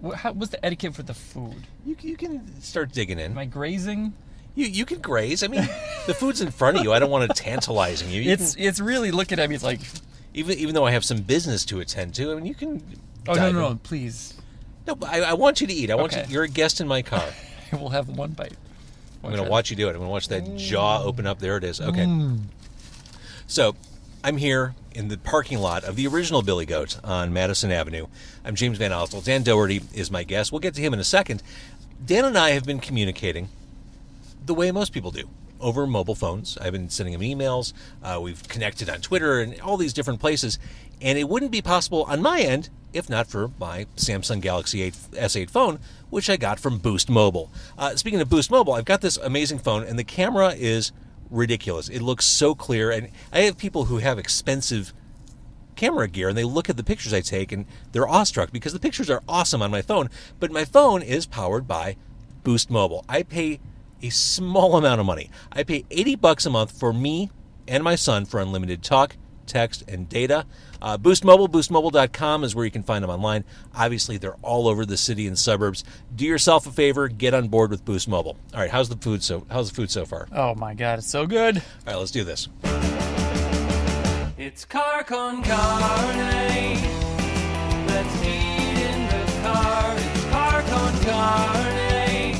What's the etiquette for the food? You can start digging in. Am I grazing? You can graze. I mean, the food's in front of you. I don't want it tantalizing you. It's really looking at me. It's like even though I have some business to attend to. I mean, you can. Oh no, please. No, but I want you to eat. I want you. You're a guest in my car. We'll have one bite. I'm going to watch you do it. I'm going to watch that jaw open up. There it is. Okay. So, I'm here in the parking lot of the original Billy Goat on Madison Avenue. I'm James Van Ostel. Dan Dougherty is my guest. We'll get to him in a second. Dan and I have been communicating the way most people do, over mobile phones. I've been sending him emails. We've connected on Twitter and all these different places. And it wouldn't be possible on my end if not for my Samsung Galaxy S8 phone, which I got from Boost Mobile. Speaking of Boost Mobile, I've got this amazing phone, and the camera is ridiculous. It looks so clear, and I have people who have expensive camera gear, and they look at the pictures I take, and they're awestruck because the pictures are awesome on my phone, but my phone is powered by Boost Mobile. I pay a small amount of money. I pay $80 a month for me and my son for unlimited talk, text, and data. Boost Mobile, boostmobile.com is where you can find them online. Obviously, they're all over the city and suburbs. Do yourself a favor, get on board with Boost Mobile. All right, how's the food so far? Oh my God, it's so good. All right, let's do this. It's Car Con Carne. Let's eat in the car. It's Car Con Carne.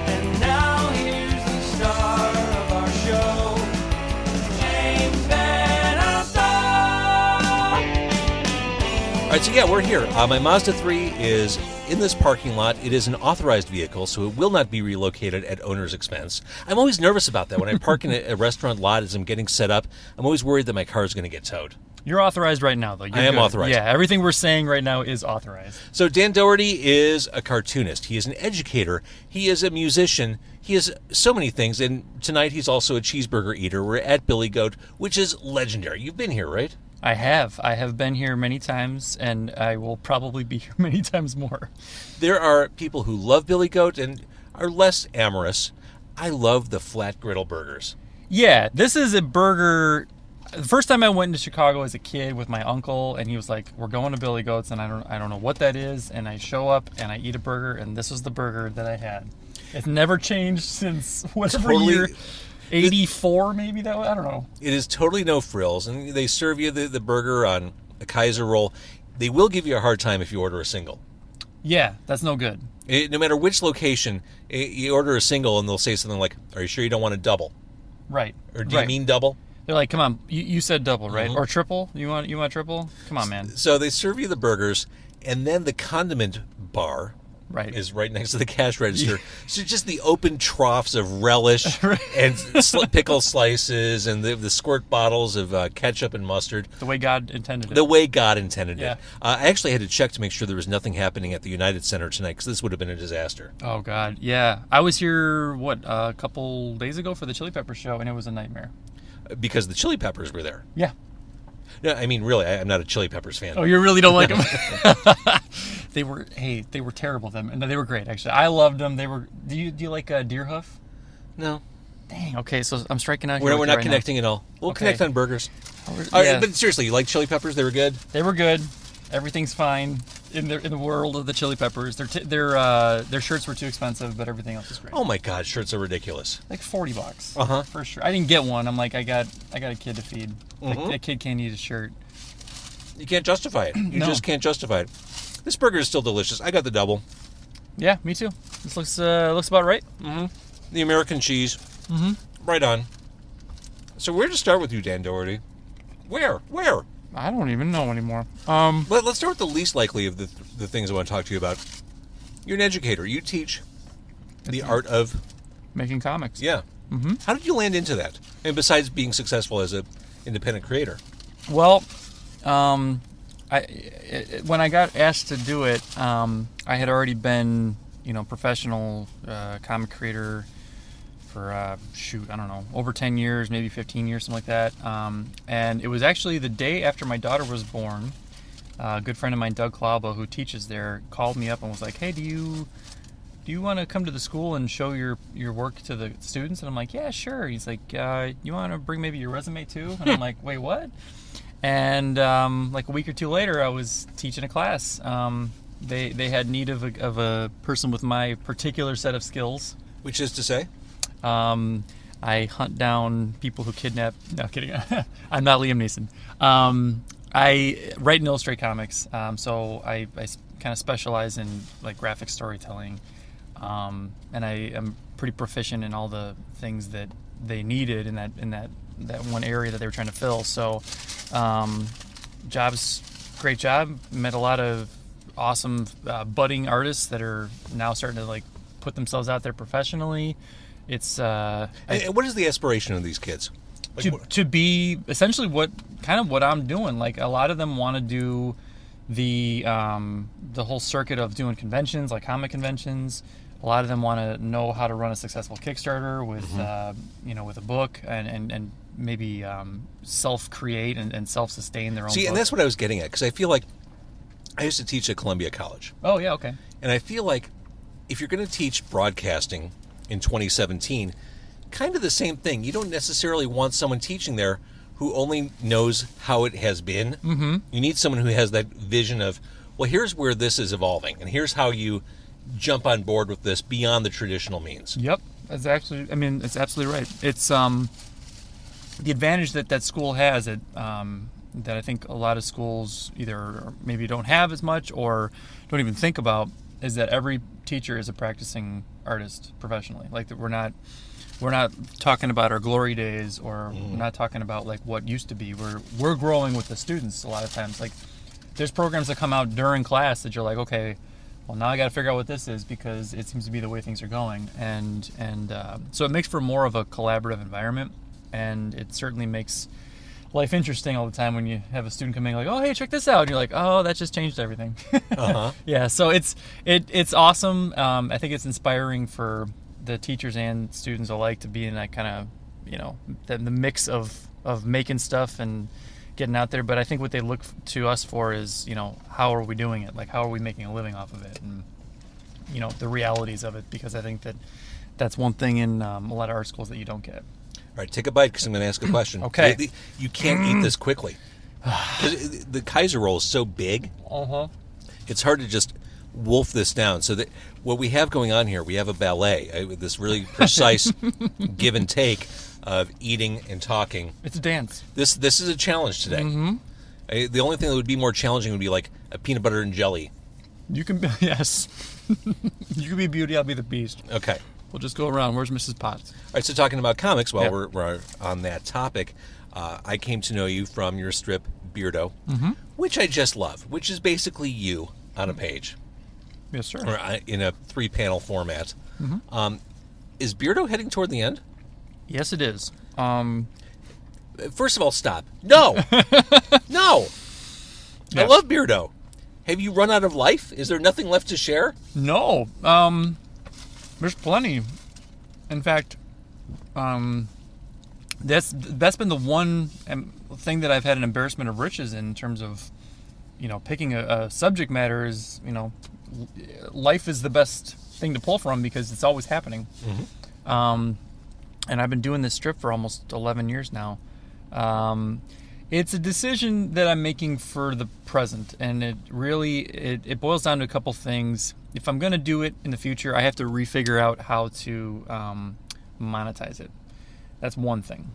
And now here's the star of our show, James Van Ostel. All right, so yeah, we're here. My Mazda 3 is in this parking lot. It is an authorized vehicle, so it will not be relocated at owner's expense. I'm always nervous about that. When I park in a restaurant lot as I'm getting set up, I'm always worried that my car is going to get towed. You're authorized right now, though. I am authorized. Yeah, everything we're saying right now is authorized. So Dan Dougherty is a cartoonist. He is an educator. He is a musician. He is so many things. And tonight he's also a cheeseburger eater. We're at Billy Goat, which is legendary. You've been here, right? I have. I have been here many times, and I will probably be here many times more. There are people who love Billy Goat and are less amorous. I love the flat griddle burgers. Yeah, this is a burger. The first time I went to Chicago as a kid with my uncle, and he was like, "We're going to Billy Goat's," and I don't know what that is. And I show up and I eat a burger, and this was the burger that I had. It's never changed since whatever year. 84 maybe that I don't know. It is totally no frills, and they serve you the burger on a Kaiser roll. They will give you a hard time if you order a single. Yeah, that's no good. No matter which location, you order a single and they'll say something like, "Are you sure you don't want a double?" Right. Or do you mean double? They're like, "Come on, you said double, right? Or triple? You want triple? Come on, man." So they serve you the burgers, and then the condiment bar is right next to the cash register. So just the open troughs of relish and pickle slices and the squirt bottles of ketchup and mustard. The way God intended it. The way God intended it. I actually had to check to make sure there was nothing happening at the United Center tonight, because this would have been a disaster. Oh, God. Yeah. I was here, a couple days ago for the Chili Pepper show, and it was a nightmare. Because the Chili Peppers were there. Yeah. No, I mean, really, I'm not a Chili Peppers fan. Oh, you really don't like them? They were terrible, them. And they were great, actually. I loved them. They were. Do you like Deer Hoof? No. Dang. Okay, so I'm striking out here. We're not connecting at all. We'll connect on burgers. But seriously, you like Chili Peppers? They were good. They were good. Everything's fine in the world of the Chili Peppers. Their shirts were too expensive, but everything else is great. Oh my God, shirts are ridiculous. Like $40. For sure. I didn't get one. I'm like, I got a kid to feed. That kid can't eat a shirt. You can't justify it. You just can't justify it. This burger is still delicious. I got the double. Yeah, me too. This looks about right. The American cheese. Right on. So where to start with you, Dan Dougherty? Where? I don't even know anymore. Let's start with the least likely of the things I want to talk to you about. You're an educator. You teach the art of making comics. Yeah. How did you land into that? And besides being successful as an independent creator? Well, when I got asked to do it, I had already been, professional comic creator for I don't know, over 10 years, maybe 15 years, something like that. And it was actually the day after my daughter was born. A good friend of mine, Doug Claubo, who teaches there, called me up and was like, "Hey, do you want to come to the school and show your work to the students?" And I'm like, "Yeah, sure." He's like, "You want to bring maybe your resume too?" And I'm like, "Wait, what?" And like a week or two later, I was teaching a class. They had need of a person with my particular set of skills. Which is to say? I hunt down people who kidnap. No, kidding. I'm not Liam Neeson. I write and illustrate comics, so I kind of specialize in like graphic storytelling, and I am pretty proficient in all the things that they needed in that one area that they were trying to fill. So, great job. Met a lot of awesome budding artists that are now starting to like put themselves out there professionally. It's and what is the aspiration of these kids? Like, to be essentially what I'm doing. Like a lot of them want to do the whole circuit of doing conventions, like comic conventions. A lot of them want to know how to run a successful Kickstarter with with a book and maybe self-create and self-sustain their own book. And that's what I was getting at, because I feel like I used to teach at Columbia College. Oh yeah, okay. And I feel like if you're going to teach broadcasting in 2017, kind of the same thing. You don't necessarily want someone teaching there who only knows how it has been. Mm-hmm. You need someone who has that vision of, well, here's where this is evolving, and here's how you jump on board with this beyond the traditional means. Yep. It's absolutely right. It's the advantage that school has that I think a lot of schools either maybe don't have as much or don't even think about, is that every teacher is a practicing artist professionally. Like that we're not talking about our glory days, or we're not talking about like what used to be. We're growing with the students a lot of times. Like there's programs that come out during class that you're like, okay, well now I got to figure out what this is because it seems to be the way things are going, and so it makes for more of a collaborative environment, and it certainly makes life interesting all the time when you have a student come in like, oh hey, check this out, and you're like, oh, that just changed everything. Yeah, so it's awesome. I think it's inspiring for the teachers and students alike to be in that kind of the mix of making stuff and getting out there. But I think what they look to us for is how are we doing it, like how are we making a living off of it, and the realities of it, because I think that's one thing in a lot of art schools that you don't get. All right, take a bite because I'm going to ask a question. Okay. You can't eat this quickly. Because the Kaiser roll is so big, it's hard to just wolf this down. So that what we have going on here, we have a ballet, this really precise give and take of eating and talking. It's a dance. This is a challenge today. The only thing that would be more challenging would be like a peanut butter and jelly. You can be, yes. You can be Beauty, I'll be the Beast. Okay. We'll just go around. Where's Mrs. Potts? All right, so talking about comics, while we're on that topic, I came to know you from your strip, Beardo, which I just love, which is basically you on a page. Yes, sir. Or in a 3-panel format. Is Beardo heading toward the end? Yes, it is. First of all, stop. No! No! Yes. I love Beardo. Have you run out of life? Is there nothing left to share? No. There's plenty. In fact, that's been the one thing that I've had an embarrassment of riches in terms of, picking a subject matter is, life is the best thing to pull from because it's always happening. And I've been doing this strip for almost 11 years now. It's a decision that I'm making for the present, and it really it boils down to a couple things. If I'm going to do it in the future, I have to refigure out how to monetize it. That's one thing.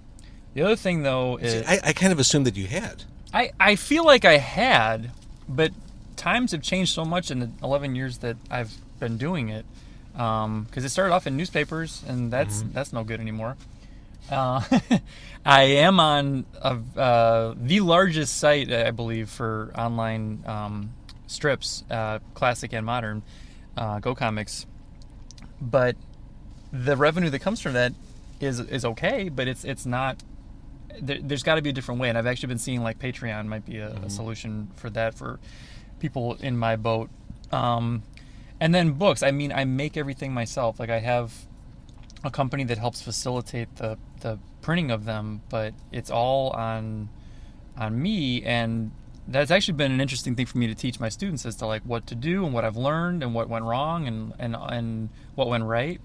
The other thing, though, is... I kind of assumed that you had. I feel like I had, but times have changed so much in the 11 years that I've been doing it. Because it started off in newspapers, and that's no good anymore. I am on the largest site, I believe, for online strips, classic and modern, Go Comics. But the revenue that comes from that is okay, but it's not. There's got to be a different way, and I've actually been seeing like Patreon might be a solution for that for people in my boat. And then books. I mean, I make everything myself. Like I have a company that helps facilitate the printing of them, but it's all on me, and that's actually been an interesting thing for me to teach my students as to like what to do and what I've learned and what went wrong and what went right.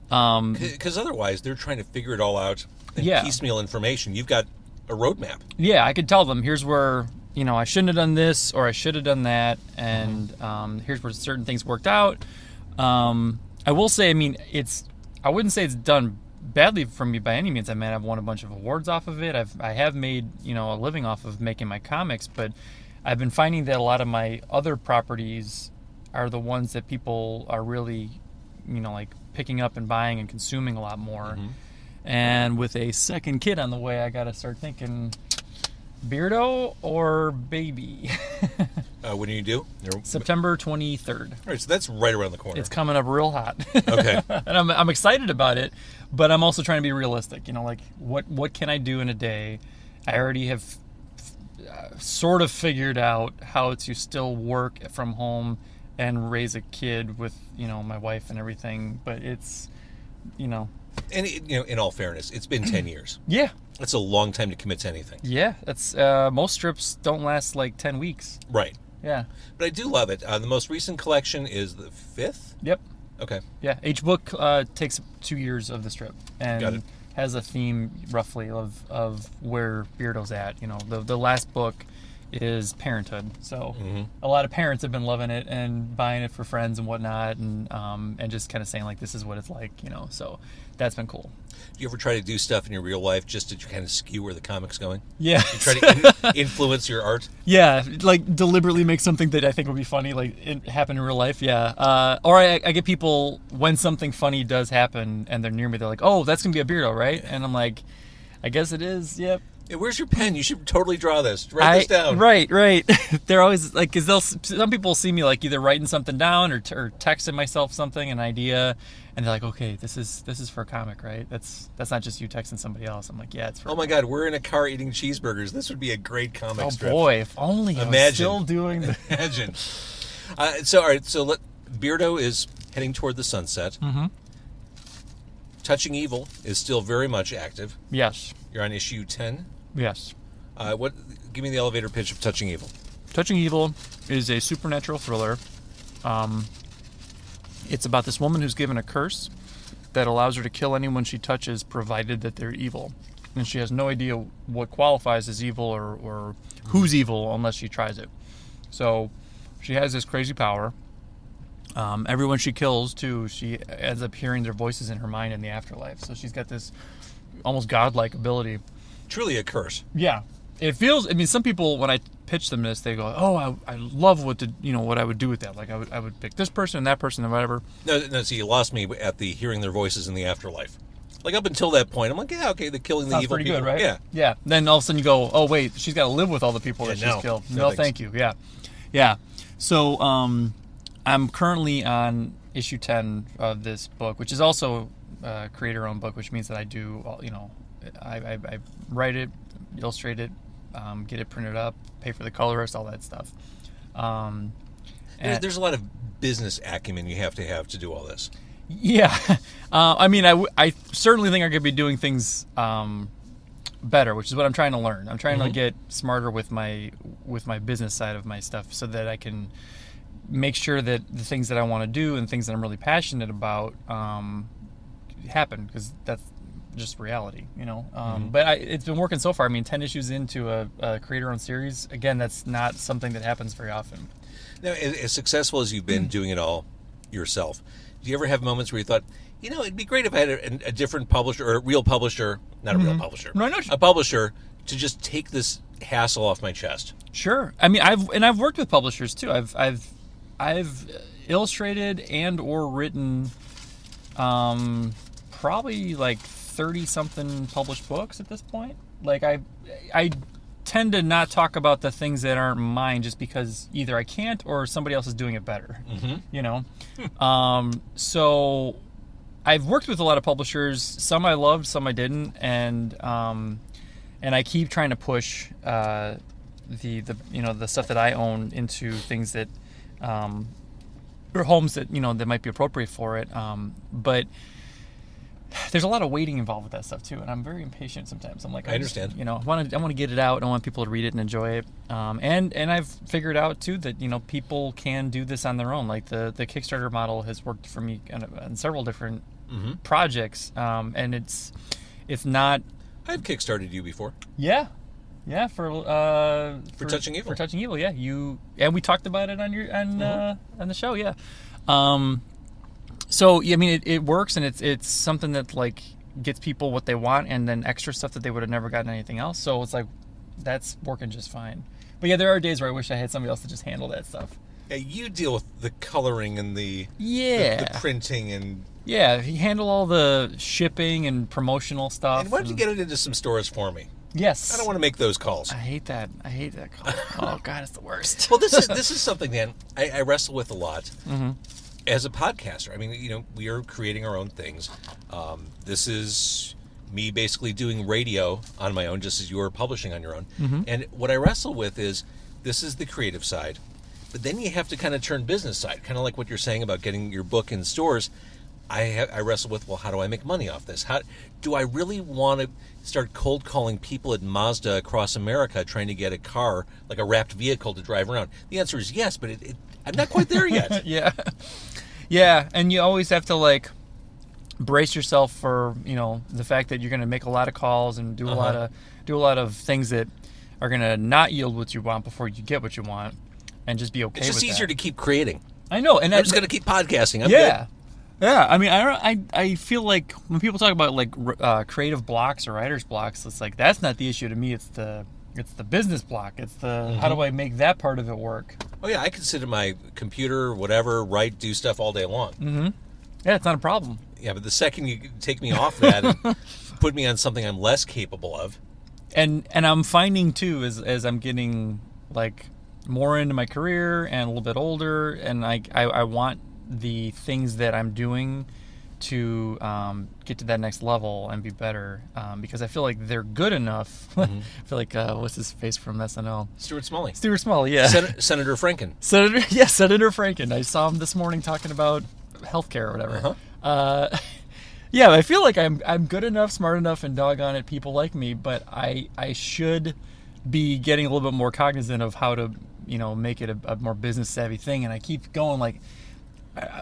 Because otherwise they're trying to figure it all out and piecemeal information. You've got a roadmap. Yeah, I could tell them here's where I shouldn't have done this or I should have done that, and here's where certain things worked out. I will say, I wouldn't say it's done badly for me by any means. I mean, I've won a bunch of awards off of it. I have made, a living off of making my comics, but I've been finding that a lot of my other properties are the ones that people are really, like picking up and buying and consuming a lot more. And with a second kid on the way, I got to start thinking Beardo or Baby. When do you do? September 23rd. All right, so that's right around the corner. It's coming up real hot. Okay. And I'm excited about it, but I'm also trying to be realistic. Like what can I do in a day? I already have sort of figured out how to still work from home and raise a kid with, my wife and everything, but it's, And, in all fairness, it's been 10 years. Yeah. That's a long time to commit to anything. Yeah, that's most strips don't last like 10 weeks. Right. Yeah. But I do love it. The most recent collection is the 5th? Yep. Okay. Yeah, each book takes 2 years of the strip and has a theme roughly of where Beardo's at. The last book is parenthood, so a lot of parents have been loving it and buying it for friends and whatnot, and just kind of saying like, this is what it's like, so that's been cool. Do you ever try to do stuff in your real life just to kind of skew where the comic's going? Yeah. You try to influence your art? Yeah, like deliberately make something that I think would be funny, like it happen in real life. Yeah. Or I get people, when something funny does happen and they're near me, they're like, oh, that's going to be a Beardo, right? And I'm like, I guess it is. Yep. Hey, where's your pen? You should totally draw this. Write this down. Right. They're always like, because some people see me like either writing something down or texting myself something, an idea, and they're like, okay, this is for a comic, right? That's not just you texting somebody else. I'm like, yeah, it's for. Oh my God, we're in a car eating cheeseburgers. This would be a great comic strip. Oh boy, if only I was still doing that. Imagine. All right. So Beardo is heading toward the sunset. Touching Evil is still very much active. Yes. You're on issue 10. Yes. Give me the elevator pitch of Touching Evil. Touching Evil is a supernatural thriller. It's about this woman who's given a curse that allows her to kill anyone she touches, provided that they're evil. And she has no idea what qualifies as evil or who's evil unless she tries it. So she has this crazy power. Everyone she kills, too, she ends up hearing their voices in her mind in the afterlife. So she's got this almost godlike ability. Truly a curse. Yeah. It feels, some people, when I pitch them this, they go, oh, I love what I would do with that. Like, I would pick this person and that person and whatever. No, see, you lost me at the hearing their voices in the afterlife. Like, up until that point, I'm like, yeah, okay, they're killing the evil people. Sounds pretty good, right? Yeah. Yeah. Then all of a sudden you go, oh, wait, she's got to live with all the people that she's killed. No, thank you. Yeah. Yeah. So, I'm currently on issue 10 of this book, which is also a creator-owned book, which means that I do, I write it, illustrate it, get it printed up, pay for the colorist, all that stuff. There's a lot of business acumen you have to do all this. Yeah. I certainly think I could be doing things better, which is what I'm trying to learn. I'm trying to get smarter with my business side of my stuff so that I can make sure that the things that I want to do and things that I'm really passionate about happen, because that's just reality, But it's been working so far. 10 issues into a creator-owned series. Again, that's not something that happens very often. Now, as successful as you've been doing it all yourself, do you ever have moments where you thought, it'd be great if I had a different publisher, or a real publisher, not a real publisher, a publisher to just take this hassle off my chest? Sure. I've worked with publishers too. I've illustrated and or written probably like 30-something published books at this point. Like I tend to not talk about the things that aren't mine just because either I can't or somebody else is doing it better. So I've worked with a lot of publishers. Some I loved, some I didn't, and I keep trying to push the stuff that I own into things that or homes that that might be appropriate for it. But there's a lot of waiting involved with that stuff too, and I'm very impatient sometimes. I'm like, I understand. I want to get it out. I want people to read it and enjoy it. And I've figured out too that people can do this on their own. Like the Kickstarter model has worked for me on several different projects. And it's not. I've kickstarted you before. Yeah. Yeah, for Touching Evil. For Touching Evil, yeah. We talked about it on your on the show, yeah. So yeah, I mean, it works, and it's something that like gets people what they want, and then extra stuff that they would have never gotten anything else. So it's like that's working just fine. But yeah, there are days where I wish I had somebody else to just handle that stuff. Yeah, you deal with the coloring and the printing and. Yeah, you handle all the shipping and promotional stuff. And why don't you get it into some stores for me? Yes. I don't want to make those calls. I hate that call. Oh, God, it's the worst. Well, this is something, Dan, I wrestle with a lot as a podcaster. I mean, we are creating our own things. This is me basically doing radio on my own, just as you are publishing on your own. And what I wrestle with is this is the creative side, but then you have to kind of turn business side, kind of like what you're saying about getting your book in stores. I wrestle with, well, how do I make money off this? How do I really want to start cold calling people at Mazda across America trying to get a car, like a wrapped vehicle to drive around? The answer is yes, but I'm not quite there yet. Yeah, and you always have to like brace yourself for the fact that you're going to make a lot of calls and do a lot of things that are going to not yield what you want before you get what you want, and just be okay with that. It's just easier to keep creating. I know, and I'm just going to keep podcasting. I'm good. Yeah, I mean, I feel like when people talk about like creative blocks or writer's blocks, it's like that's not the issue to me. It's the business block. It's the how do I make that part of it work? Oh yeah, I can sit at my computer, whatever, write, do stuff all day long. Yeah, it's not a problem. Yeah, but the second you take me off that and put me on something I'm less capable of, and I'm finding too as I'm getting like more into my career and a little bit older, and I want the things that I'm doing to get to that next level and be better, because I feel like they're good enough. I feel like what's his face from SNL? Stuart Smalley, yeah. Senator Franken. Senator Franken. I saw him this morning talking about healthcare or whatever. Yeah, I feel like I'm good enough, smart enough, and doggone it, people like me. But I should be getting a little bit more cognizant of how to make it a more business savvy thing. And I keep going like.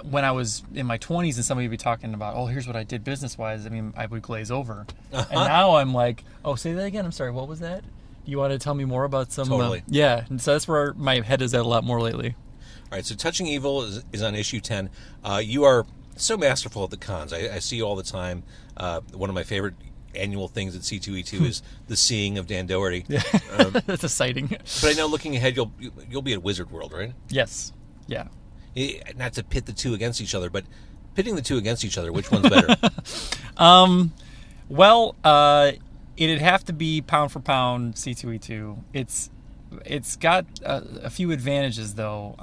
When I was in my 20s and somebody would be talking about, oh, here's what I did business-wise, I mean, I would glaze over. And now I'm like, oh, say that again. I'm sorry, what was that? You want to tell me more about some... Totally. Yeah, and so that's where my head is at a lot more lately. All right, so Touching Evil is on issue 10. You are so masterful at the cons. I see you all the time. One of my favorite annual things at C2E2 is the seeing of Dan Dougherty. Yeah, that's a sighting. But I know looking ahead, you'll be at Wizard World, right? Yes, yeah. Not to pit the two against each other, but pitting the two against each other, which one's better? Well, it'd have to be pound for pound C2E2. It's got a few advantages though.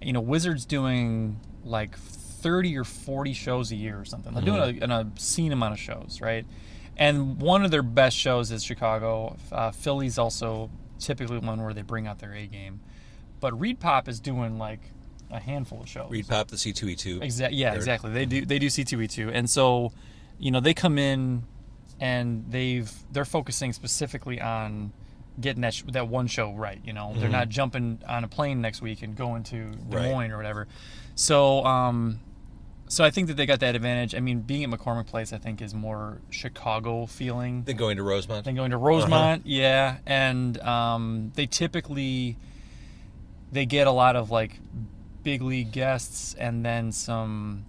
Wizard's doing like 30 or 40 shows a year or something. They're doing an obscene amount of shows, right? And one of their best shows is Chicago. Philly's also typically one where they bring out their A game. But Reed Pop is doing like a handful of shows. Reed Pop, the C2E2. Exactly. They do C2E2, and so they come in and they're focusing specifically on getting that one show right. They're not jumping on a plane next week and going to Des Moines or whatever. So so I think that they got that advantage. I mean, being at McCormick Place, I think, is more Chicago feeling than going to Rosemont. Yeah, and they typically get a lot of like big league guests and then some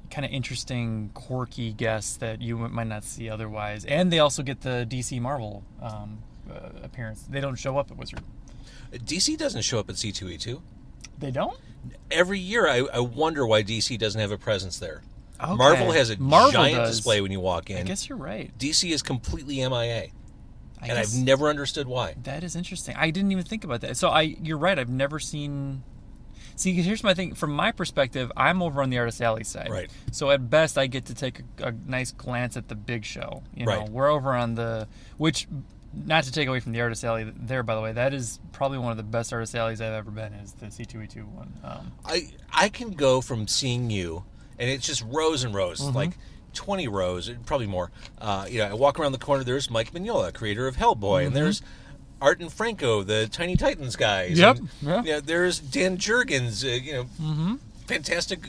kind of interesting, quirky guests that you might not see otherwise. And they also get the DC Marvel appearance. They don't show up at Wizard. DC doesn't show up at C2E2. They don't? Every year, I wonder why DC doesn't have a presence there. Okay. Marvel has a giant display when you walk in. I guess you're right. DC is completely MIA. And I've never understood why. That is interesting. I didn't even think about that. So you're right. I've never seen... See, here's my thing. From my perspective, I'm over on the Artist Alley side. Right. So at best, I get to take a nice glance at the big show. Right. We're over on which, not to take away from the Artist Alley there, by the way, that is probably one of the best Artist Alleys I've ever been in, is the C2E2 one. I can go from seeing you, and it's just rows and rows, like 20 rows, probably more. I walk around the corner, there's Mike Mignola, creator of Hellboy, and there's Art and Franco, the Tiny Titans guys. Yep. And, there's Dan Jurgens, fantastic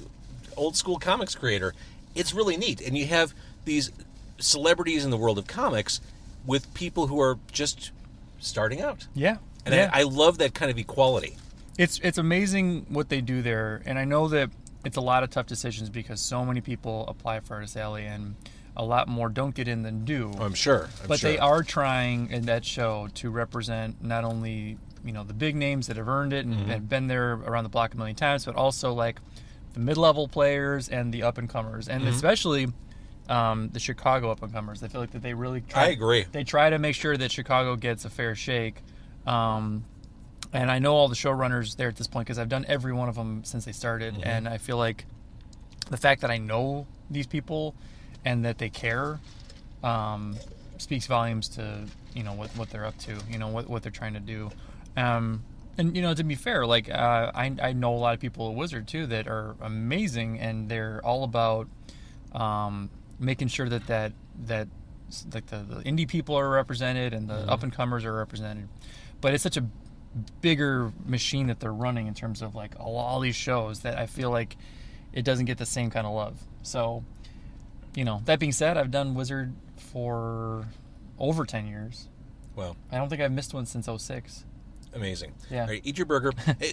old school comics creator. It's really neat. And you have these celebrities in the world of comics with people who are just starting out. Yeah. And yeah. I love that kind of equality. It's amazing what they do there, and I know that it's a lot of tough decisions because so many people apply for Artist Alley, and a lot more don't get in than do. I'm sure. But they are trying in that show to represent not only the big names that have earned it and have been there around the block a million times, but also like the mid-level players and the up-and-comers, and especially the Chicago up-and-comers. I feel like that they really try. I agree. They try to make sure that Chicago gets a fair shake. And I know all the showrunners there at this point because I've done every one of them since they started, and I feel like the fact that I know these people and that they care speaks volumes to what they're up to, what they're trying to do. And to be fair, like I know a lot of people at Wizard too that are amazing, and they're all about making sure that like the indie people are represented and the up and comers are represented. But it's such a bigger machine that they're running in terms of like all these shows that I feel like it doesn't get the same kind of love. So, that being said, I've done Wizard for over 10 years. Well, I don't think I've missed one since 2006. Amazing. Yeah. All right, eat your burger.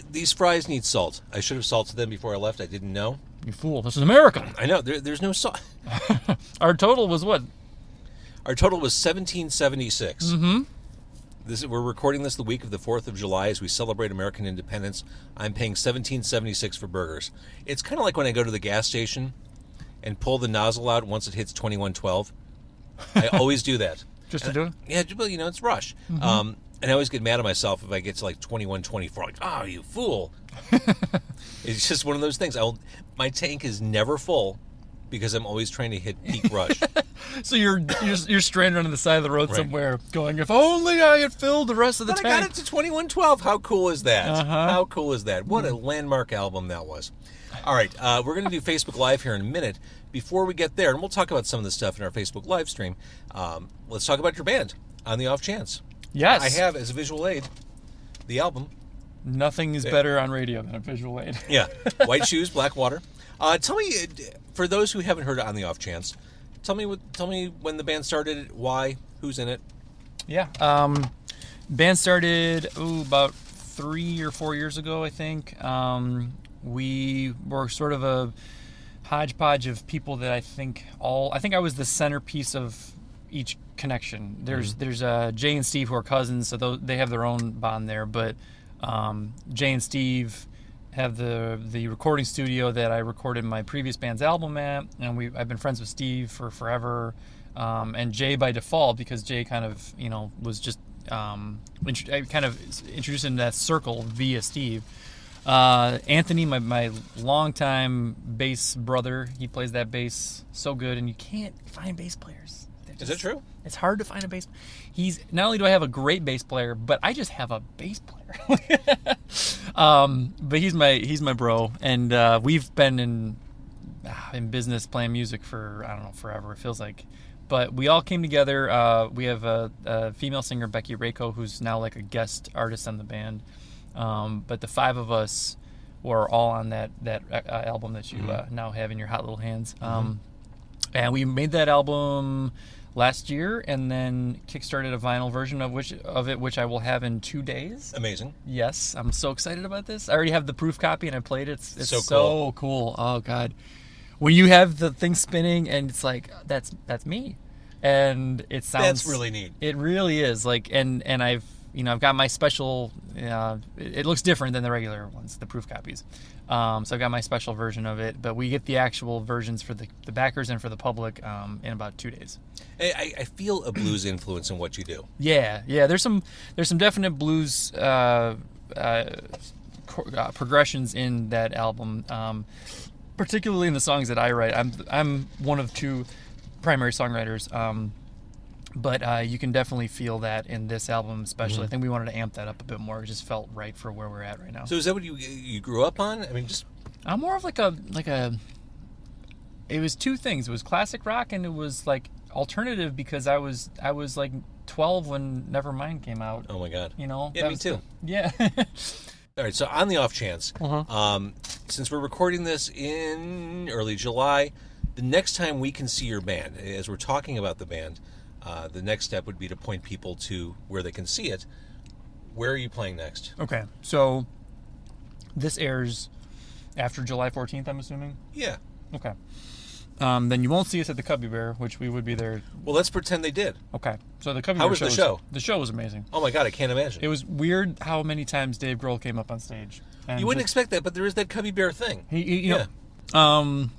These fries need salt. I should have salted them before I left. I didn't know. You fool. This is America. I know. There's no salt. Our total was what? Our total was $17.76. Mm-hmm. We're recording this the week of the 4th of July as we celebrate American independence. I'm paying $17.76 for burgers. It's kind of like when I go to the gas station and pull the nozzle out once it hits 21.12. I always do that. Just to do it? Yeah, but it's rush. And I always get mad at myself if I get to like 21.24. Like, oh, you fool. It's just one of those things. My tank is never full because I'm always trying to hit peak rush. So you're stranded on the side of the road somewhere going, if only I had filled the rest of the tank. tank. I got it to 21.12. How cool is that? Uh-huh. How cool is that? What a landmark album that was. All right, we're going to do Facebook Live here in a minute. Before we get there, and we'll talk about some of this stuff in our Facebook Live stream, let's talk about your band, On the Off Chance. Yes. I have, as a visual aid, the album. Nothing is better on radio than a visual aid. Yeah. White Shoes, Black Water. Tell me, for those who haven't heard it On the Off Chance, tell me when the band started, why, who's in it. Yeah. Band started about 3 or 4 years ago, I think. We were sort of a hodgepodge of people that I think I was the centerpiece of each connection. There's Jay and Steve who are cousins, so they have their own bond there. But Jay and Steve have the recording studio that I recorded my previous band's album at, and I've been friends with Steve for forever, and Jay by default because Jay kind of was just kind of introduced into that circle via Steve. Anthony, my longtime bass brother, he plays that bass so good, and you can't find bass players. Is that true? It's hard to find a bass. Not only do I have a great bass player, but I just have a bass player. But he's my bro, and we've been in business playing music for I don't know forever. It feels like, but we all came together. We have a female singer, Becky Rako, who's now like a guest artist on the band. But the five of us were all on that album that you now have in your hot little hands. And we made that album last year, and then kickstarted a vinyl version of it, which I will have in 2 days. Amazing. Yes, I'm so excited about this. I already have the proof copy, and I played it. It's so cool. Oh God, when you have the thing spinning, and it's like that's me, and it sounds that's really neat. It really is like, and I've got my special. It looks different than the regular ones, the proof copies. So I've got my special version of it, but we get the actual versions for the backers and for the public in about 2 days. I feel a blues influence in what you do. Yeah. There's some definite blues progressions in that album, particularly in the songs that I write. I'm one of two primary songwriters. But you can definitely feel that in this album, especially. I think we wanted to amp that up a bit more. It just felt right for where we're at right now. So is that what you grew up on? I mean, just I'm more of like a. It was two things. It was classic rock, and it was like alternative because I was like 12 when Nevermind came out. Oh my God! Yeah, me too. Yeah. All right. So on the off chance, since we're recording this in early July, the next time we can see your band, as we're talking about the band. The next step would be to point people to where they can see it. Where are you playing next? Okay, so this airs after July 14th, I'm assuming? Yeah. Okay. Then you won't see us at the Cubby Bear, which we would be there. Well, let's pretend they did. Okay. So the Cubby How Bear was the show? The show was amazing. Oh my God, I can't imagine. It was weird how many times Dave Grohl came up on stage. And You wouldn't expect that, but there is that Cubby Bear thing. you know,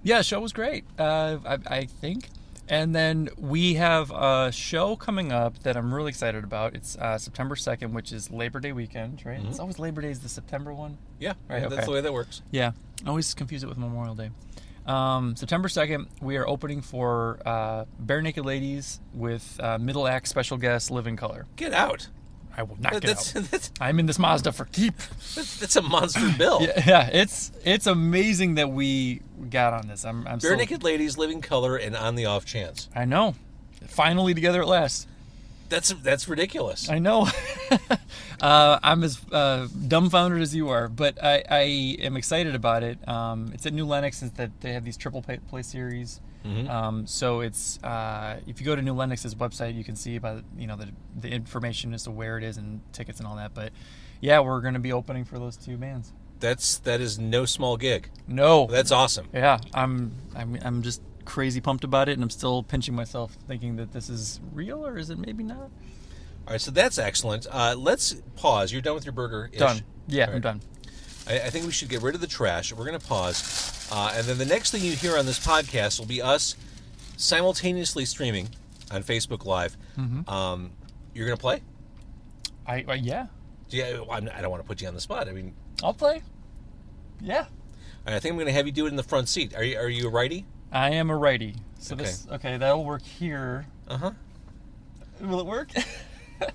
yeah, show was great. I think. And then we have a show coming up that I'm really excited about. It's September 2nd, which is Labor Day weekend, right? It's always Labor Day is the September one. Yeah, Right, that's okay. the way that works. Yeah, I always confuse it with Memorial Day. September 2nd, we are opening for Bare Naked Ladies with middle act special guest Living Color. Get out. I will not get out. That's I'm in this Mazda for keep. a monster bill. Yeah, it's amazing that we got on this. I'm Bare so, Naked Ladies, Living Color, and On the Off Chance. I know. Finally together at last. That's ridiculous. I know. I'm as dumbfounded as you are, but I am excited about it. It's at New Lenox, since that they have these triple play series. So it's if you go to New Lenox's website, you can see about the information as to where it is and tickets and all that. But yeah, we're going to be opening for those two bands. That is no small gig. No, That's awesome. yeah, I'm just crazy pumped about it, and I'm still pinching myself, thinking that this is real, or is it maybe not? All right, so that's excellent. Let's pause. You're done with your burger? Done. Yeah, All right. I'm done. I think we should get rid of the trash. We're going to pause. And then the next thing you hear on this podcast will be us simultaneously streaming on Facebook Live. You're going to play? Yeah, Yeah, I don't want to put you on the spot. I mean, I'll play. Yeah, I think I'm going to have you do it in the front seat. Are you a righty? I am a righty. So Okay. that'll work here. Uh-huh. Will it work?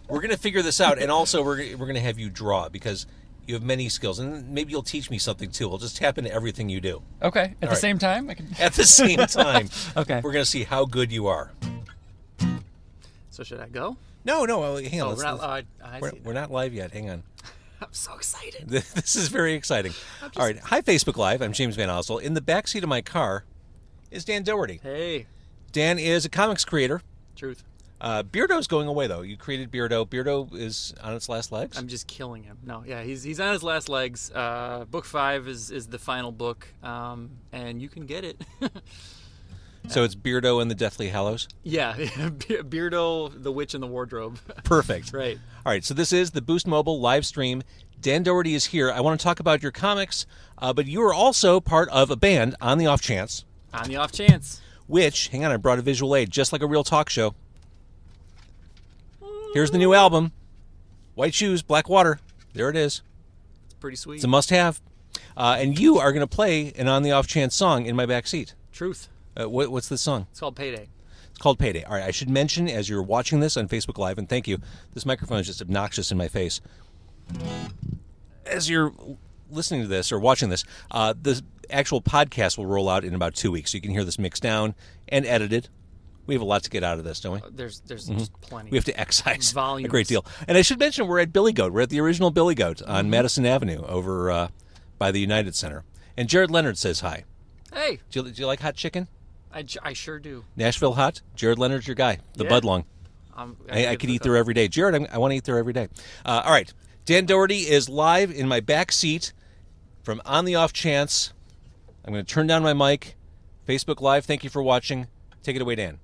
We're going to figure this out, and also we're going to have you draw, because you have many skills, and maybe you'll teach me something too. We'll just tap into everything you do. Okay. At the right. same time, I can. At the same time. Okay. We're going to see how good you are. So should I go? No, hang on. We're not. We're not live yet. Hang on. I'm so excited. This is very exciting. All right. Hi, Facebook Live. I'm James Van Osel. In the backseat of my car is Dan Dougherty. Hey. Dan is a comics creator. Truth. Beardo's going away, though. You created Beardo. Beardo is on its last legs? I'm just killing him. No, yeah, he's on his last legs. Book 5 is the final book, and you can get it. So it's Beardo and the Deathly Hallows? Yeah, Beardo, the Witch in the Wardrobe. Perfect. Right. All right, so this is the Boost Mobile live stream. Dan Dougherty is here. I want to talk about your comics, but you are also part of a band, On the Off Chance. On the off chance. Which, hang on, I brought a visual aid, just like a real talk show. Here's the new album, White Shoes, Black Water. There it is. It's pretty sweet. It's a must-have. And you are going to play an On the Off Chance song in my backseat. Truth. What's the song? It's called Payday. It's called Payday. All right, I should mention, as you're watching this on Facebook Live, and thank you, this microphone is just obnoxious in my face. As you're listening to this or watching this, the actual podcast will roll out in about 2 weeks, so you can hear this mixed down and edited. We have a lot to get out of this, don't we? There's just plenty. We have to excise Volumes. a great deal. And I should mention, we're at Billy Goat. We're at the original Billy Goat on Madison Avenue over by the United Center. And Jared Leonard says hi. Hey, Do you like hot chicken? I sure do. Nashville hot? Jared Leonard's your guy. The Yeah. Budlong. I could eat there every day. Jared, I want to eat there every day. All right. Dan Dougherty is live in my back seat from On the Off Chance. I'm going to turn down my mic. Facebook Live, thank you for watching. Take it away, Dan.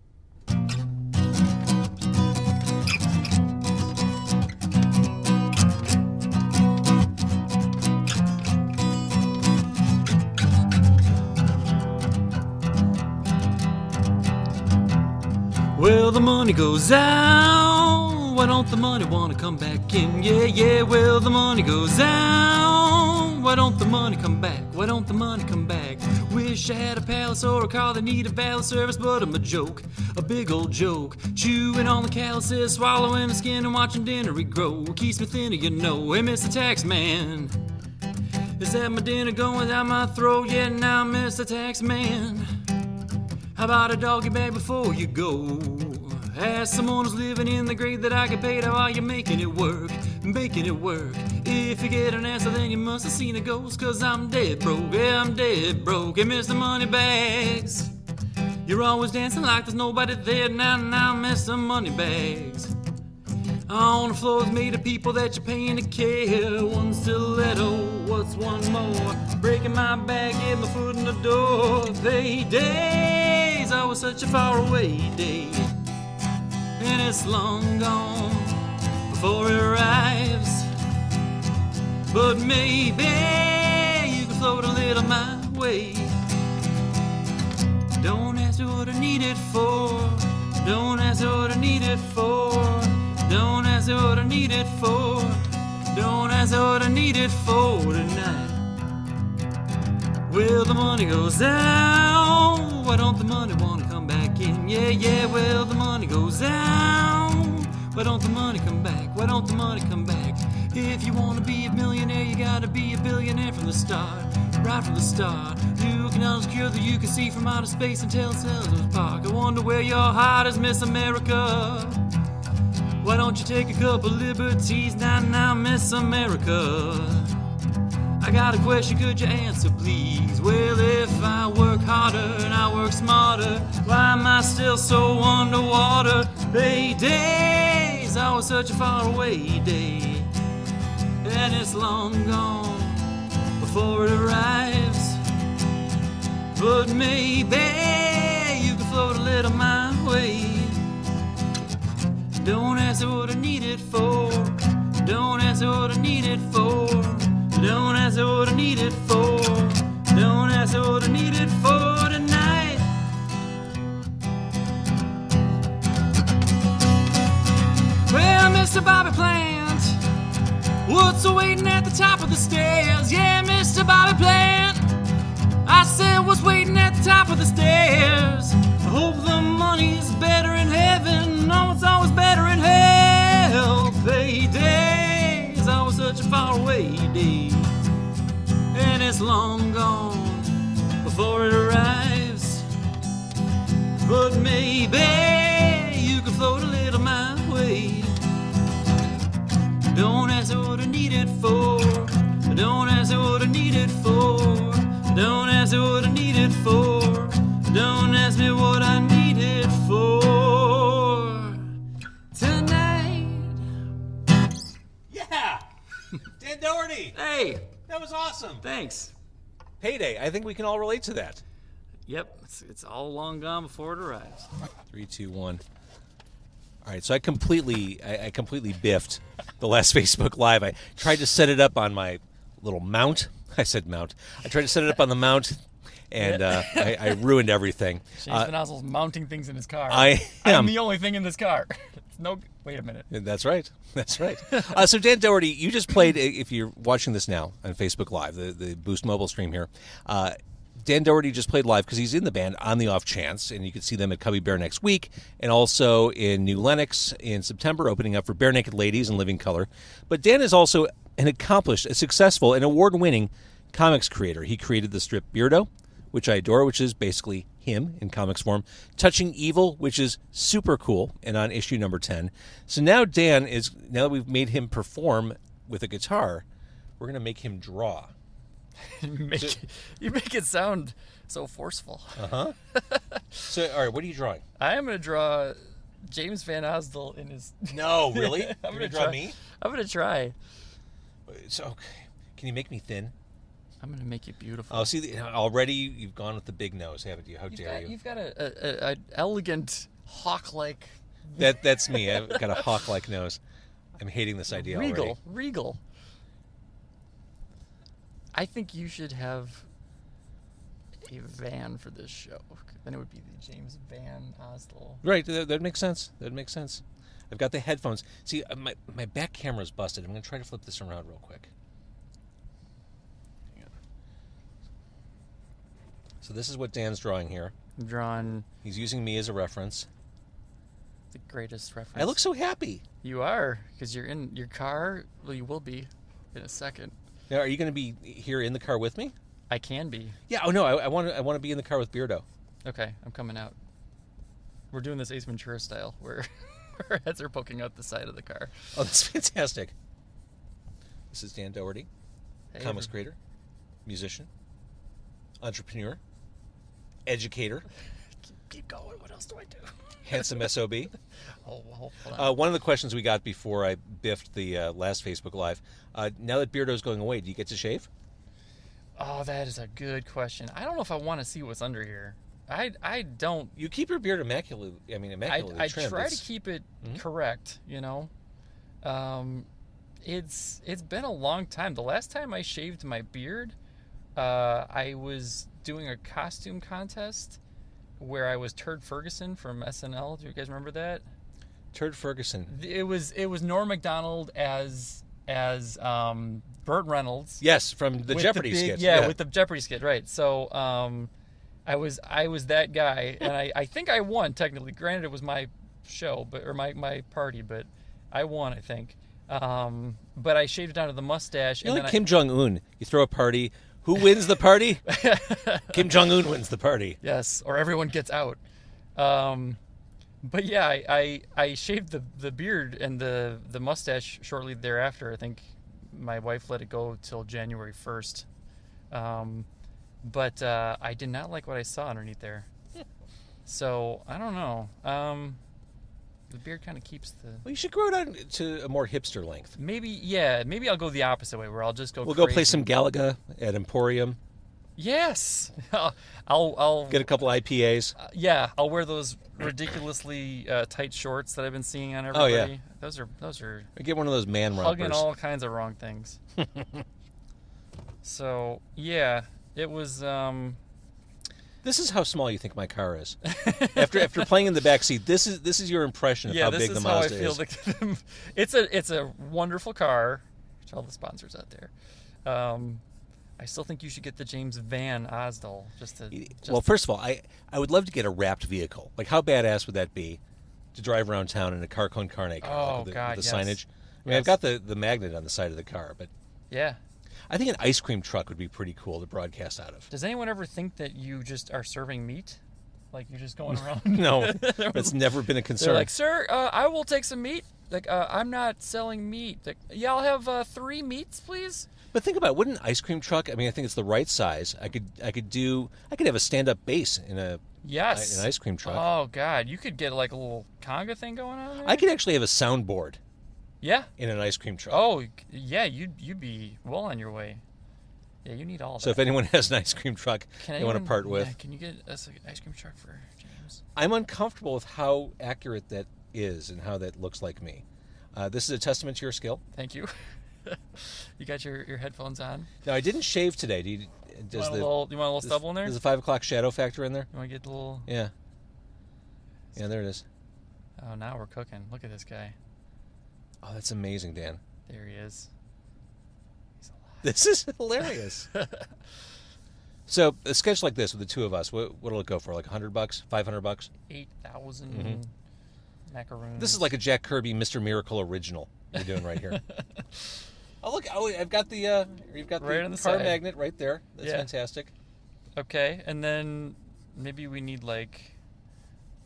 Well, the money goes out. Why don't the money want to come back in? Yeah, yeah. Well, the money goes out. Why don't the money come back? Why don't the money come back? Wish I had a palace or a car that need a valet service, but I'm a joke, a big old joke. Chewing on the calluses, swallowing the skin, and watching dinner regrow. Keeps me thinner, you know. Hey, Mr. Taxman, is that my dinner going down my throat? Yeah, now, Mr. Taxman. How about a doggy bag before you go? Ask someone who's living in the grade that I get paid while you're making it work, making it work. If you get an answer, then you must have seen a ghost, 'cause I'm dead broke, yeah, I'm dead broke. Hey, Mr. Moneybags, You're always dancing like there's nobody there. Now, miss some money bags. On the floor is made of people that you're paying to care. One stiletto, what's one more? Breaking my back, get my foot in the door. Payday's always such a faraway day, and it's long gone before it arrives. But maybe you can float a little my way. Don't ask me what I need it for. Don't ask me what I need it for. Don't ask me what I need it for. Don't ask me what I need it for tonight. Well, the money goes down. Why don't the money wanna come back in? Yeah, well, the money goes down. Why don't the money come back? Why don't the money come back? If you wanna be a millionaire, you gotta be a billionaire from the start. Right from the start. You can unsecure that you can see from outer space and tell Salvador's Park. I wonder where your heart is, Miss America. Why don't you take a couple liberties now, Miss America? I got a question, could you answer, please? Well, if I work harder and I work smarter, why am I still so underwater? Payday's always such a faraway day, and it's long gone before it arrives. But maybe you can float a little my way. Don't ask me what I need it for. Don't ask me what I need it for. Don't ask me what I need it for. Don't ask me what I need it for tonight. Well, Mr. Bobby Plant, what's waiting at the top of the stairs? Yeah, Mr. Bobby Plant, I said what's waiting at the top of the stairs. I hope the money's better in heaven. No, it's always better in hell. Payday is always such a faraway day, and it's long gone before it arrives. But maybe you can float a little my way. Don't ask me what I need it for. Don't ask me what I need it for. Don't ask me what I need it for. Don't ask me what I need it for tonight. Yeah! Dan Dougherty! Hey, That was awesome. thanks. Payday. I think we can all relate to that. Yep, it's all long gone before it arrives. 3, 2, 1. All right, so I completely biffed the last Facebook Live. I tried to set it up on my little mount. I said mount. I tried to set it up on the mount, and I ruined everything. James Van Ossel's mounting things in his car. I am. I'm the only thing in this car. No, wait a minute. That's right. That's right. So Dan Dougherty, you just played, if you're watching this now on Facebook Live, the Boost Mobile stream here, Dan Dougherty just played live because he's in the band On the Off Chance, and you can see them at Cubby Bear next week, and also in New Lenox in September, opening up for Bare Naked Ladies in Living Color. But Dan is also an accomplished, a successful, and award-winning comics creator. He created the strip Beardo, which I adore, which is basically him in comics form. Touching Evil, which is super cool, and on issue number 10. So now Dan is, now that we've made him perform with a guitar, we're going to make him draw. You make it sound so forceful. Uh-huh. So, all right, what are you drawing? I am going to draw James Van Osdel in his... No, really? You're I'm going to gonna draw me? I'm going to try. So, okay. Can you make me thin? I'm going to make it beautiful. Oh, see, already you've gone with the big nose, haven't you? How dare you? You've got an elegant, hawk-like... That's me. I've got a hawk-like nose. I'm hating this idea already. Regal. I think you should have a van for this show. Then it would be the James Van Osdel. Right, that makes sense. That makes sense. I've got the headphones. See, my back camera's busted. I'm going to try to flip this around real quick. Hang on. So this is what Dan's drawing here. I'm drawing He's using me as a reference. the greatest reference. I look so happy. You are, because you're in your car. Well, you will be in a second. Now, are you going to be here in the car with me? I can be. Yeah. Oh no, I want to be in the car with Beardo. Okay, I'm coming out. We're doing this Ace Ventura style, where our heads are poking out the side of the car. Oh, that's fantastic. This is Dan Dougherty, Hey, comics creator, musician, entrepreneur, educator, keep going. What else do I do? Handsome SOB. Oh, hold on. One of the questions we got before I biffed the last Facebook Live, now that Beardo's going away, do you get to shave? Oh, that is a good question. I don't know if I want to see what's under here. I don't. You keep your beard immaculately I trimmed. try to keep it correct, you know. It's been a long time. The last time I shaved my beard, I was doing a costume contest where I was Turd Ferguson from SNL. Do you guys remember that? Turd Ferguson. It was Norm Macdonald as Burt Reynolds. Yes, from the Jeopardy skit. Yeah, with the Jeopardy skit, right. So I was that guy, and I think I won technically. Granted, it was my show, or my party, but I won, I think. But I shaved it down to the mustache. You're like Kim Jong-un. You throw a party. Who wins the party? Kim Jong-un wins the party. Yes, or everyone gets out. But yeah, I shaved the beard and the mustache shortly thereafter. I think my wife let it go till January 1st. But I did not like what I saw underneath there. So, I don't know. The beard kind of keeps the... Well, you should grow it out to a more hipster length. Maybe I'll go the opposite way, where I'll just go We'll crazy. go play some Galaga at Emporium. Yes! I'll Get a couple IPAs. Yeah, I'll wear those ridiculously tight shorts that I've been seeing on everybody. Oh, yeah. Those are Or get one of those man rompers. hugging all kinds of wrong things. So, yeah, it was... This is how small you think my car is. After playing in the backseat, this is your impression of how big the Mazda is. Yeah, this is how I feel. It's a wonderful car. To all the sponsors out there. I still think you should get the James Van Osdale. Well, first of all, I would love to get a wrapped vehicle. Like, how badass would that be to drive around town in a Car Con Carne car with the yes. signage? I mean, Yes. I've got the magnet on the side of the car, but Yeah. I think an ice cream truck would be pretty cool to broadcast out of. Does anyone ever think that you just are serving meat? Like you're just going around? No, that's never been a concern. They're like, sir, I will take some meat. Like, I'm not selling meat. Like, yeah, I'll have 3 meats, please. But think about it, wouldn't an ice cream truck? I mean, I think it's the right size. I could have a stand-up base in an ice cream truck. Oh God, you could get like a little conga thing going on there. I could actually have a soundboard. Yeah. In an ice cream truck. Oh yeah, you'd be well on your way. Yeah, you need all of that. So if anyone has an ice cream truck they want to part with, yeah, can you get us an ice cream truck for James? I'm uncomfortable with how accurate that is and how that looks like me. This is a testament to your skill. Thank you. You got your headphones on. Now I didn't shave today. Do you? You want a little stubble in there? There's a 5 o'clock shadow factor in there. You want to get the little? Yeah. Yeah, there it is. Oh, now we're cooking. Look at this guy. Oh, that's amazing, Dan. There he is. He's alive. This is hilarious. So a sketch like this with the two of us, what'll it go for? Like $100, $500? 8,000 macaroons. This is like a Jack Kirby Mr. Miracle original you're doing right here. Oh look! Oh, I've got the you've got right the car magnet right there. That's fantastic. Okay, and then maybe we need like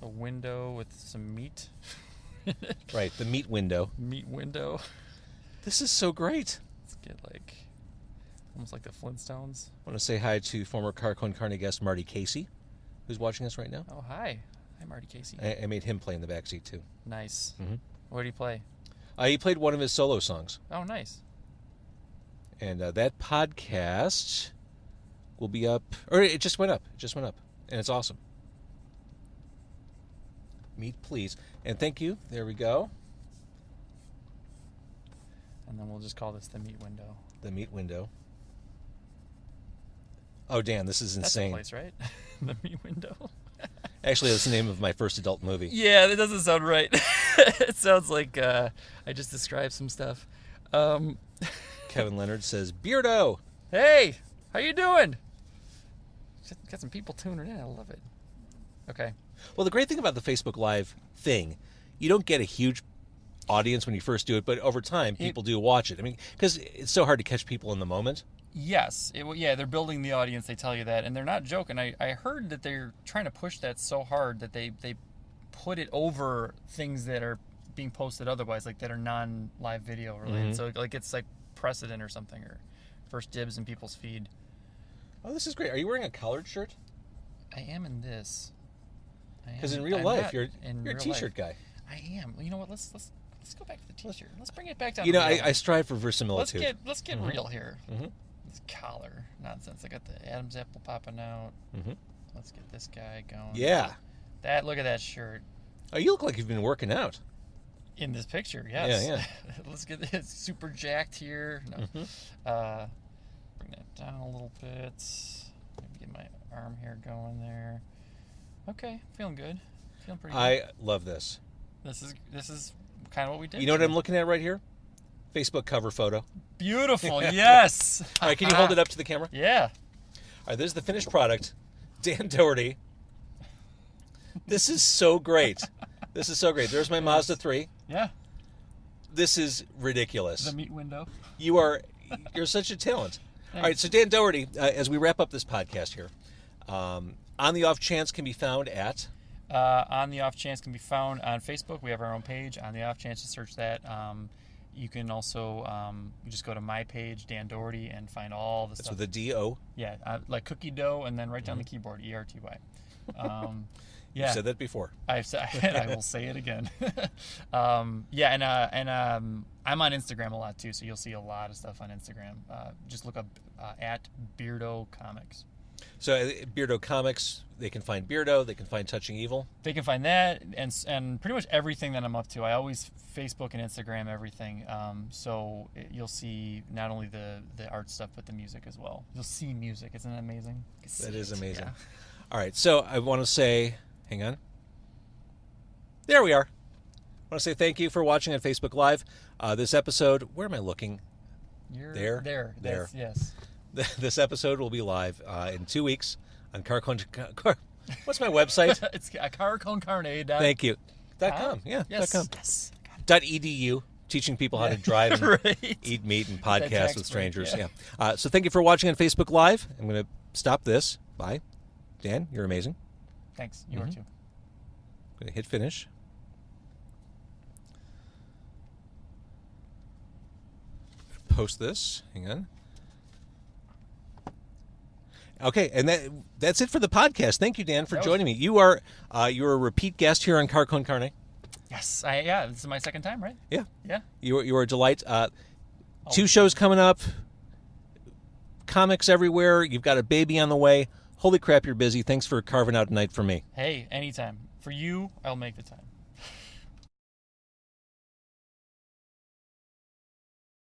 a window with some meat. Right, the meat window. Meat window. This is so great. Let's get like almost like the Flintstones. I want to say hi to former Car Con Carne guest Marty Casey, who's watching us right now. Oh, hi. Hi, Marty Casey. I made him play in the backseat too. Nice. Mm-hmm. What did he play? He played one of his solo songs. Oh, nice. And that podcast will be up, or it just went up. It just went up, and it's awesome. Meat, please, and thank you. There we go. And then we'll just call this the meat window. The meat window. Oh, Dan, this is insane. That's the place, right? The meat window. Actually, that's the name of my first adult movie. Yeah, that doesn't sound right. It sounds like I just described some stuff. Kevin Leonard says, Beardo! Hey, how you doing? Got some people tuning in. I love it. Okay. Well, the great thing about the Facebook Live thing, you don't get a huge audience when you first do it, but over time, people do watch it. I mean, because it's so hard to catch people in the moment. Yes. They're building the audience. They tell you that. And they're not joking. I heard that they're trying to push that so hard that they put it over things that are being posted otherwise, like that are non-live video related. Mm-hmm. So like it's like precedent or something, or first dibs in people's feed. Oh, this is great. Are you wearing a collared shirt? I am in this. Because in real I'm life, not you're in a real T-shirt life. guy. I am. You know what? Let's go back to the T-shirt. Let's bring it back down. You to know, real I life. strive for verisimilitude. Let's get real here. Mhm. This collar nonsense. I got the Adam's apple popping out. Mhm. Let's get this guy going. Yeah. Look at that shirt. Oh, you look like you've been working out. In this picture, yes. Yeah. Let's get this super jacked here. No. Mm-hmm. Bring that down a little bit. Maybe get my arm hair going there. Okay, feeling good. Feeling pretty good. I love this. This is kind of what we did. You know what I'm looking at right here? Facebook cover photo. All Beautiful, yes. right, can you hold it up to the camera? Yeah. All right, this is the finished product. Dan Dougherty. This is so great. This is so great. There's my Mazda 3. Yeah. This is ridiculous. The meat window. You're such a talent. All right, so Dan Dougherty, as we wrap up this podcast here, On the Off Chance can be found at... On the Off Chance can be found on Facebook. We have our own page. On the Off Chance, to search that. You can also you just go to my page, Dan Dougherty, and find all the That's stuff. with a D-O. Yeah, like cookie dough, and then right down the keyboard, ERTY. Yeah, You said that before. I will say it again. Yeah, and I'm on Instagram a lot too, so you'll see a lot of stuff on Instagram. Just look up at Beardo Comics. So Beardo Comics, they can find Beardo, they can find Touching Evil. They can find that and pretty much everything that I'm up to. I always Facebook and Instagram everything. So you'll see not only the art stuff, but the music as well. You'll see music. Isn't that amazing? That is amazing. Yeah. All right, so I want to say, hang on. There we are. I want to say thank you for watching on Facebook Live. This episode, where am I looking? You're There. There. Yes. This episode will be live in 2 weeks on Car Con Carne. What's my website? It's Car Con Carne. Thank you. .com. Yeah. Yes. .com. Yes. .edu. Teaching people how to drive and Right. eat meat and That podcast tax with break, strangers. yeah. Yeah. So thank you for watching on Facebook Live. I'm going to stop this. Bye. Dan, you're amazing. Thanks. You are too. I'm going to hit finish. Post this. Hang on. Okay, and that's it for the podcast. Thank you, Dan, for joining me. You're a repeat guest here on Car Con Carne. Yes. This is my second time, right? Yeah. Yeah. You are a delight. 2 shows coming up. Comics everywhere. You've got a baby on the way. Holy crap, you're busy. Thanks for carving out a night for me. Hey, anytime. For you, I'll make the time.